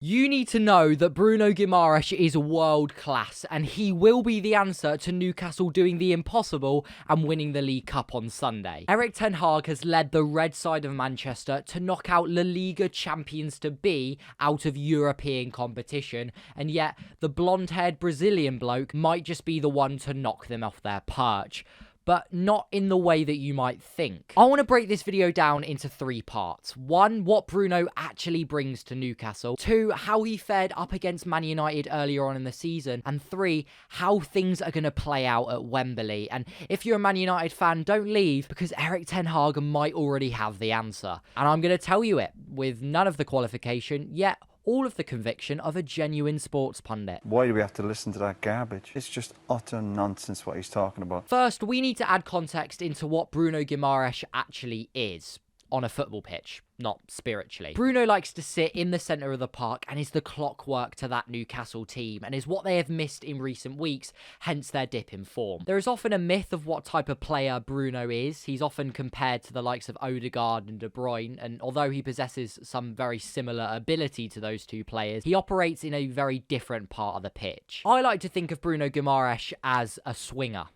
You need to know that Bruno Guimaraes is world class, and he will be the answer to Newcastle doing the impossible and winning the League Cup on Sunday. Erik ten Hag has led the red side of Manchester to knock out La Liga champions-to-be out of European competition, and yet the blonde-haired Brazilian bloke might just be the one to knock them off their perch. But not in the way that you might think. I want to break this video down into 3 parts. 1, what Bruno actually brings to Newcastle. 2, how he fared up against Man United earlier on in the season. And 3, how things are going to play out at Wembley. And if you're a Man United fan, don't leave, because Erik ten Hag might already have the answer. And I'm going to tell you it with none of the qualification, yet all of the conviction of a genuine sports pundit. Why do we have to listen to that garbage? It's just utter nonsense what he's talking about. First, we need to add context into what Bruno Guimaraes actually is on a football pitch, not spiritually. Bruno likes to sit in the centre of the park and is the clockwork to that Newcastle team and is what they have missed in recent weeks, hence their dip in form. There is often a myth of what type of player Bruno is. He's often compared to the likes of Odegaard and De Bruyne, and although he possesses some very similar ability to those two players, he operates in a very different part of the pitch. I like to think of Bruno Guimaraes as a swinger.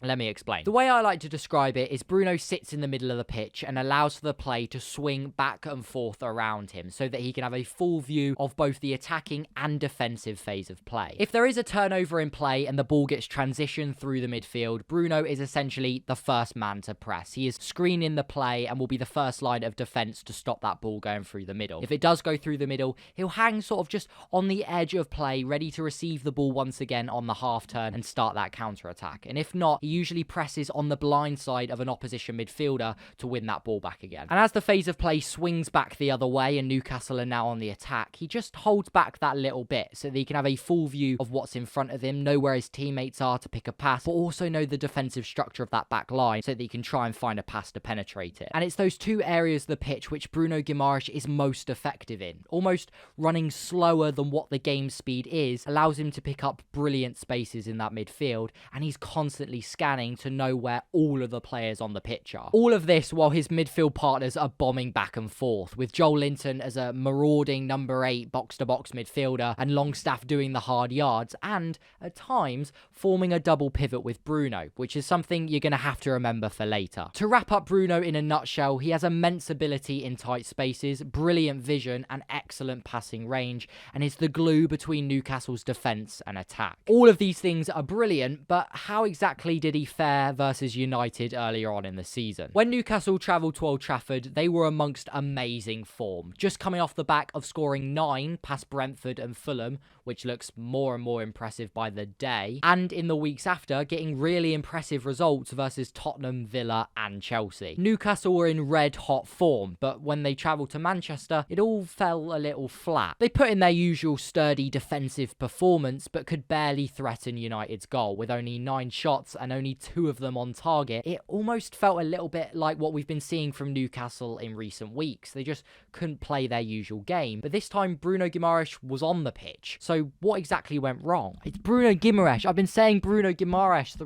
Let me explain. The way I like to describe it is Bruno sits in the middle of the pitch and allows for the play to swing back and forth around him so that he can have a full view of both the attacking and defensive phase of play. If there is a turnover in play and the ball gets transitioned through the midfield, Bruno is essentially the first man to press. He is screening the play and will be the first line of defence to stop that ball going through the middle. If it does go through the middle, he'll hang sort of just on the edge of play, ready to receive the ball once again on the half turn and start that counter-attack. And if not, he usually presses on the blind side of an opposition midfielder to win that ball back again. And as the phase of play swings back the other way and Newcastle are now on the attack, he just holds back that little bit so that he can have a full view of what's in front of him, know where his teammates are to pick a pass, but also know the defensive structure of that back line so that he can try and find a pass to penetrate it. And it's those 2 areas of the pitch which Bruno Guimaraes is most effective in. Almost running slower than what the game speed is allows him to pick up brilliant spaces in that midfield, and he's constantly scanning to know where all of the players on the pitch are. All of this while his midfield partners are bombing back and forth, with Joel Linton as a marauding number 8 box-to-box midfielder and Longstaff doing the hard yards, and at times forming a double pivot with Bruno, which is something you're going to have to remember for later. To wrap up Bruno in a nutshell, he has immense ability in tight spaces, brilliant vision and excellent passing range, and is the glue between Newcastle's defence and attack. All of these things are brilliant, but how exactly did he fare versus United earlier on in the season? When Newcastle travelled to Old Trafford, they were amongst amazing form, just coming off the back of scoring 9 past Brentford and Fulham, which looks more and more impressive by the day, and in the weeks after, getting really impressive results versus Tottenham, Villa and Chelsea. Newcastle were in red-hot form, but when they travelled to Manchester, it all fell a little flat. They put in their usual sturdy defensive performance, but could barely threaten United's goal, with only 9 shots and only 2 of them on target. It almost felt a little bit like what we've been seeing from Newcastle in recent weeks. They just couldn't play their usual game, but this time Bruno Guimaraes was on the pitch. So what exactly went wrong? It's Bruno Guimaraes. I've been saying Bruno Guimaraes.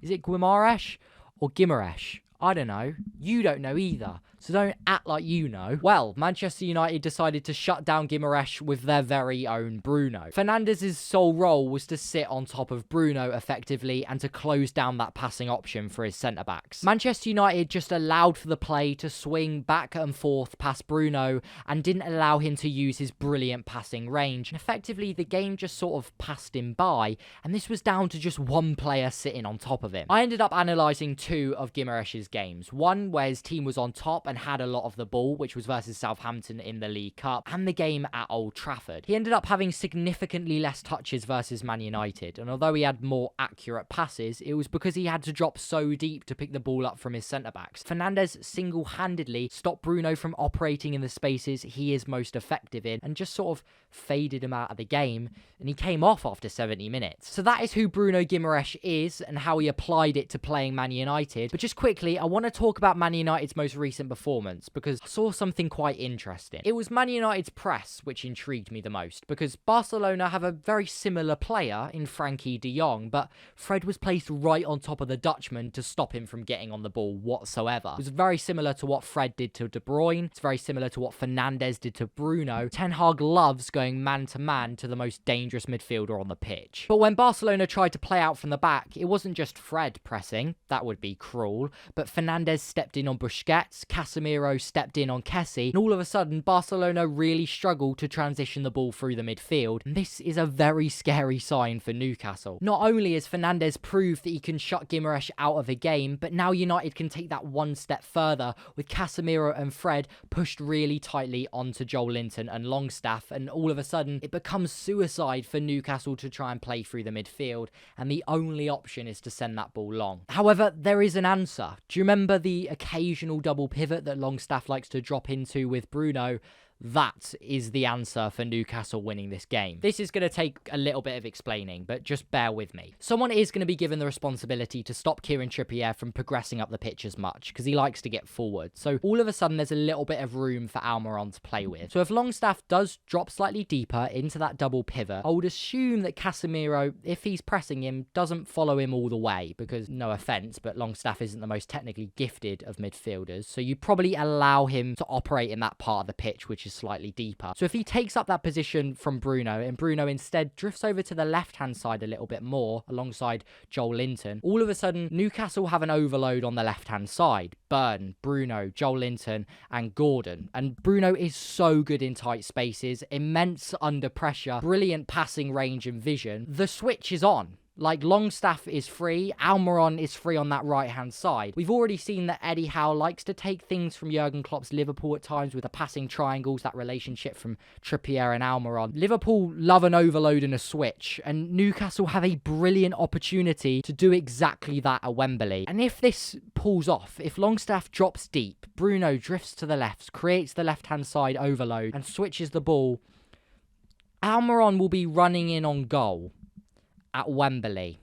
Is it Guimaraes or Guimaraes? I don't know. You don't know either. So don't act like you know. Well, Manchester United decided to shut down Guimaraes with their very own Bruno. Fernandez's sole role was to sit on top of Bruno effectively and to close down that passing option for his centre-backs. Manchester United just allowed for the play to swing back and forth past Bruno and didn't allow him to use his brilliant passing range. And effectively, the game just sort of passed him by, and this was down to just one player sitting on top of him. I ended up analysing 2 of Guimaraes' games. One where his team was on top and had a lot of the ball, which was versus Southampton in the League Cup, and the game at Old Trafford. He ended up having significantly less touches versus Man United, and although he had more accurate passes, it was because he had to drop so deep to pick the ball up from his centre-backs. Fernandez single-handedly stopped Bruno from operating in the spaces he is most effective in, and just sort of faded him out of the game, and he came off after 70 minutes. So that is who Bruno Guimaraes is, and how he applied it to playing Man United. But just quickly, I want to talk about Man United's most recent performance performance because I saw something quite interesting. It was Man United's press which intrigued me the most because Barcelona have a very similar player in Frankie de Jong, but Fred was placed right on top of the Dutchman to stop him from getting on the ball whatsoever. It was very similar to what Fred did to De Bruyne. It's very similar to what Fernandes did to Bruno. Ten Hag loves going man-to-man to the most dangerous midfielder on the pitch. But when Barcelona tried to play out from the back, it wasn't just Fred pressing. That would be cruel. But Fernandes stepped in on Busquets, Casemiro stepped in on Kessie, and all of a sudden, Barcelona really struggled to transition the ball through the midfield. And this is a very scary sign for Newcastle. Not only has Fernandes proved that he can shut Guimaraes out of a game, but now United can take that one step further with Casemiro and Fred pushed really tightly onto Joel Linton and Longstaff, and all of a sudden it becomes suicide for Newcastle to try and play through the midfield, and the only option is to send that ball long. However, there is an answer. Do you remember the occasional double pivot that Longstaff likes to drop into with Bruno? That is the answer for Newcastle winning this game. This is going to take a little bit of explaining, but just bear with me. Someone is going to be given the responsibility to stop Kieran Trippier from progressing up the pitch as much, because he likes to get forward. So all of a sudden, there's a little bit of room for Almiron to play with. So if Longstaff does drop slightly deeper into that double pivot, I would assume that Casemiro, if he's pressing him, doesn't follow him all the way, because no offence, but Longstaff isn't the most technically gifted of midfielders. So you probably allow him to operate in that part of the pitch, which is slightly deeper. So if he takes up that position from Bruno and Bruno instead drifts over to the left-hand side a little bit more alongside Joel Linton, all of a sudden Newcastle have an overload on the left-hand side. Burn, Bruno, Joel Linton and Gordon. And Bruno is so good in tight spaces, immense under pressure, brilliant passing range and vision. The switch is on. Like, Longstaff is free, Almiron is free on that right-hand side. We've already seen that Eddie Howe likes to take things from Jurgen Klopp's Liverpool at times with the passing triangles, that relationship from Trippier and Almiron. Liverpool love an overload and a switch, and Newcastle have a brilliant opportunity to do exactly that at Wembley. And if this pulls off, if Longstaff drops deep, Bruno drifts to the left, creates the left-hand side overload, and switches the ball, Almiron will be running in on goal at Wembley,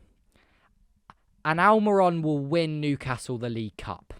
and Almiron will win Newcastle the League Cup.